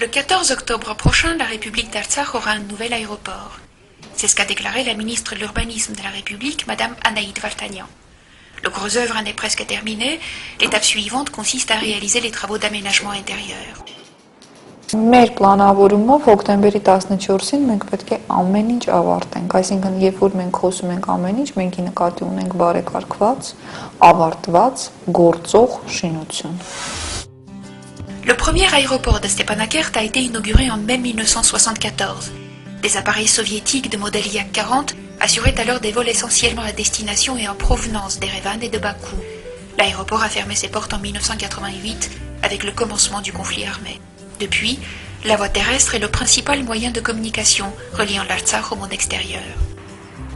Le 14 octobre prochain, la République d'Artsakh aura un nouvel aéroport. C'est ce qu'a déclaré la ministre de l'Urbanisme de la République, Madame Anaïd Vartanian. Le gros œuvre en est presque terminé. L'étape suivante consiste à réaliser les travaux d'aménagement intérieur. Մեր պլանավորումով հոկտեմբերի 14-ին մենք պետք է ամեն ինչ ավարտենք, այսինքն երբ որ մենք խոսում ենք ամեն ինչ, մենք նկատի ունենք բարեկարգված, ավարտված, գործող շինություն. Le premier aéroport de Stepanakert a été inauguré en mai 1974. Des appareils soviétiques de modèle Yak-40 assuraient alors des vols essentiellement à destination et en provenance d'Erevan et de Bakou. L'aéroport a fermé ses portes en 1988 avec le commencement du conflit armé. Depuis, la voie terrestre est le principal moyen de communication reliant l'Artsakh au monde extérieur.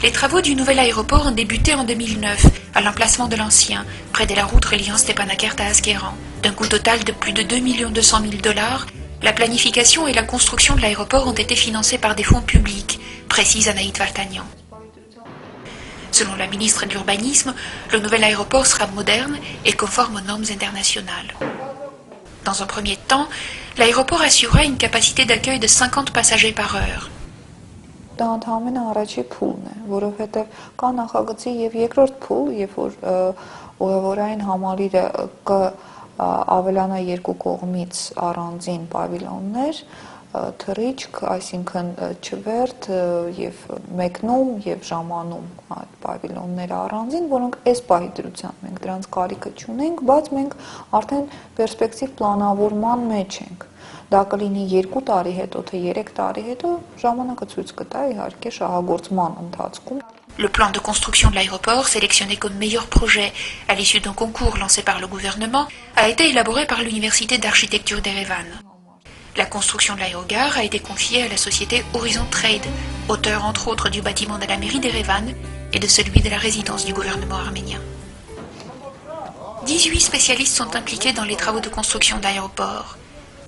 Les travaux du nouvel aéroport ont débuté en 2009 à l'emplacement de l'ancien, près de la route reliant Stepanakert à Askeran. D'un coût total de plus de 2 200 000 $, la planification et la construction de l'aéroport ont été financées par des fonds publics, précise Anaïd Vartanian. Selon la ministre de l'Urbanisme, le nouvel aéroport sera moderne et conforme aux normes internationales. Dans un premier temps, l'aéroport assurera une capacité d'accueil de 50 passagers par heure. Դա ընդհանրապես առաջի փուլն է, որովհետև կա նախագծի եւ երկրորդ փուլ, երբ որ ուղևորային համալիրը կավելանա երկու կողմից առանձին պավիլոններ, թռիչք, այսինքն չվերթ եւ մեկնում եւ ժամանում այդ պավիլոնները առանձին, որոնք այս պահի դրությամբ մենք դրանց կարիքը չունենք, բայց մենք արդեն պերսպեկտիվ պլանավորման մեջ ենք։ Դա կլինի 2 տարի հետո, թե 3 տարի հետո, ժամանակը ցույց կտա իհարկե շահագործման ընթացքում։ Le plan de construction de l'aéroport, sélectionné comme meilleur projet à l'issue d'un concours lancé par le gouvernement, a été élaboré par l'université d'architecture d'Erevan. La construction de l'aérogare a été confiée à la société Horizon Trade, auteur entre autres du bâtiment de la mairie d'Erevan et de celui de la résidence du gouvernement arménien. 18 spécialistes sont impliqués dans les travaux de construction d'aéroports.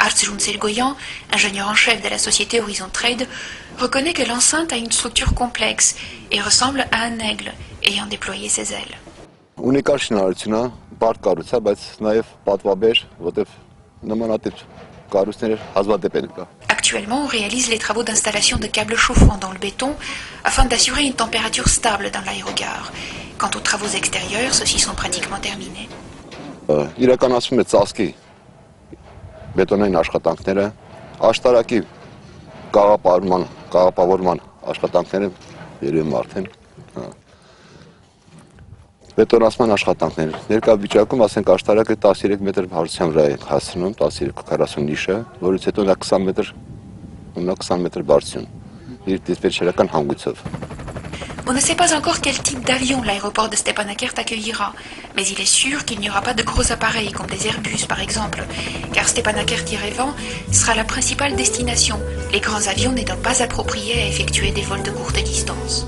Artzrun Sergoyan, ingénieur en chef de la société Horizon Trade, reconnaît que l'enceinte a une structure complexe et ressemble à un aigle ayant déployé ses ailes. Ունիկալ շինարարություն է, բարդ կառույց է, բայց նաև պատվաբեր, որտեղ նմանատիպ կառույցները հազվադեպ են կա։ Actuellement, on réalise les travaux d'installation de câbles chauffants dans le béton afin d'assurer une température stable dans l'aérogare. Quant aux travaux extérieurs, ceux-ci sont pratiquement terminés. Իրականացվում է ծածկի բետոնային աշխատանքները, աշտարակի կաղապավորման աշխատանքները երևում արդեն բետոնացման աշխատանքներ։ Ներկա վիճակում ասենք աշտարակը 13 մետր հարության վրա է հասնում, 13-40 նիշը, որից հետո նա 20 մետր բարձրություն իր դիսպետչերական հանգույցով։ On ne sait pas encore quel type d'avion l'aéroport de Stepanakert accueillera, mais il est sûr qu'il n'y aura pas de gros appareils comme des Airbus par exemple, car Stepanakert-Yerevan sera la principale destination, les grands avions n'étant pas appropriés à effectuer des vols de courte distance.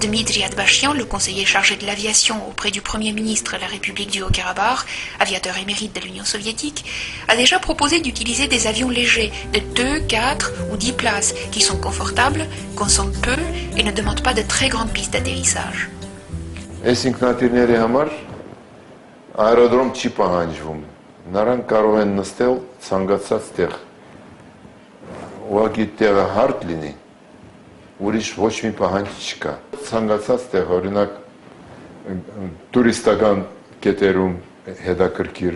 Dmitri Atbashian, le conseiller chargé de l'aviation auprès du Premier ministre de la République du Haut-Karabakh, aviateur émérite de l'Union soviétique, a déjà proposé d'utiliser des avions légers de 2, 4 ou 10 places qui sont confortables, consomment peu et ne demandent pas de très grandes pistes d'atterrissage. Այս ինքնաթիռների համար աերոդրոմ չի պահանջվում։ Նրանք կարող են նստել ցանկացած տեղ։ Ուղղակի տեղը հարթ լինի, ուրիշ ոչ մի պահանջ չկա։ Ցանկացած տեղ, օրինակ տուրիստական կետերում հետաքրքիր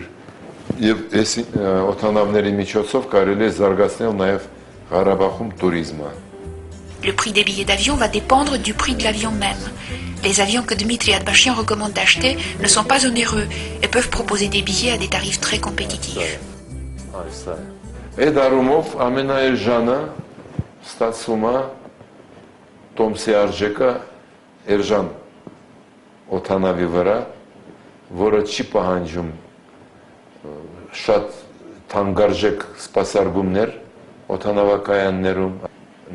եւ այս օթանավների միջոցով կարելի է զարգացնել նաեւ Ղարաբաղում туриզմը։ Le prix des billets d'avion va dépendre du prix de l'avion même. Les avions que Dmitri Atbashian recommande d'acheter ne sont pas onéreux et peuvent proposer des billets à des tarifs très compétitifs. Այդ առումով ամենաէժանը ստացվում է Տոմսի արժեքը Էրժան օթանավի վրա, որը չի պահանջում շատ թանկարժեք սպասարկումներ օթանավակայաններում։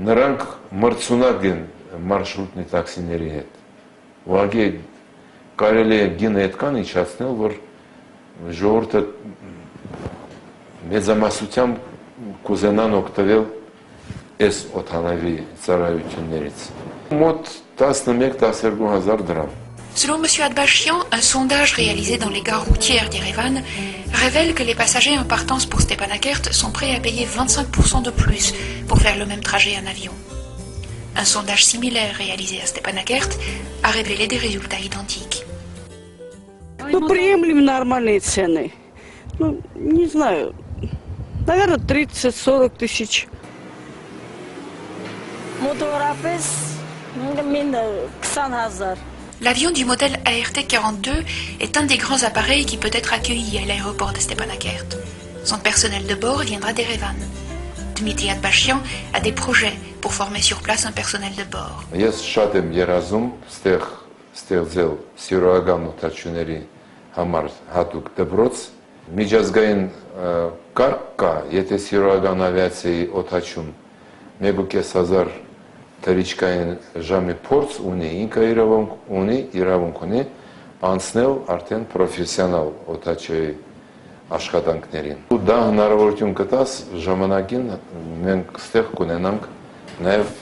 Նրանք մրցունակ են մարշրուտնի տաքսիների հետ։ Ուղղակի կարելի է գինը այդքան իջացնել, որ ժողովուրդը մեծամասնությամբ կուզենան օգտվել այս օթանավի ծառայություններից։ Մոտ 11-12 հազար դրամ։ Selon M. Atbashian, un sondage réalisé dans les gares routières d'Erevan révèle que les passagers en partance pour Stepanakert sont prêts à payer 25% de plus pour faire le même trajet en avion. Un sondage similaire réalisé à Stepanakert a révélé des résultats identiques. Ну, приемлем нормальные цены. Ну, не знаю, наверное, 30-40 тысяч. L'avion du modèle ART-42 est un des grands appareils qui peut être accueilli à l'aéroport de Stepanakert. Son personnel de bord viendra d'Erevan. Dmitri Atbashian a des projets pour former sur place un personnel de bord. Ես շատ եմ երազում ստեղծել սիրողական օթաչուների համար հատուկ դպրոց։ Միջազգային կարգ կա, եթե սիրողական ավիացիայի օթաչուն 1.500 թռիչքային ժամի փորձ ունի, ինքը իրավունք ունի անցնել արդեն պրոֆեսիոնալ օթաչուի աշխատանքներին։ Ու դա հնարավորություն կտաս ժամանակին մենք ստեղ կունենանք նաև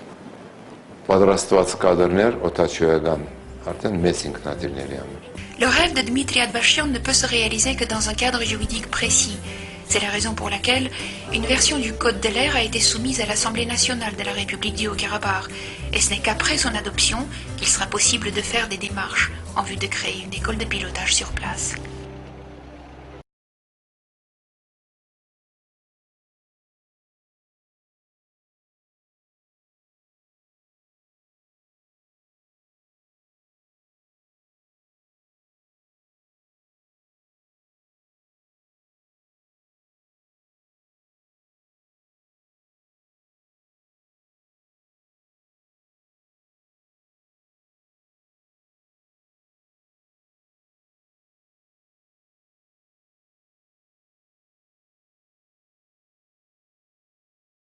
պատրաստված կադրներ օթաչուական արդեն մեծ ինքնատիպների համար։ Le rêve de Dmitri Atbashian ne peut se réaliser que dans un cadre juridique précis. C'est la raison pour laquelle une version du Code de l'air a été soumise à l'Assemblée nationale de la République du Haut-Karabakh. Et ce n'est qu'après son adoption qu'il sera possible de faire des démarches en vue de créer une école de pilotage sur place.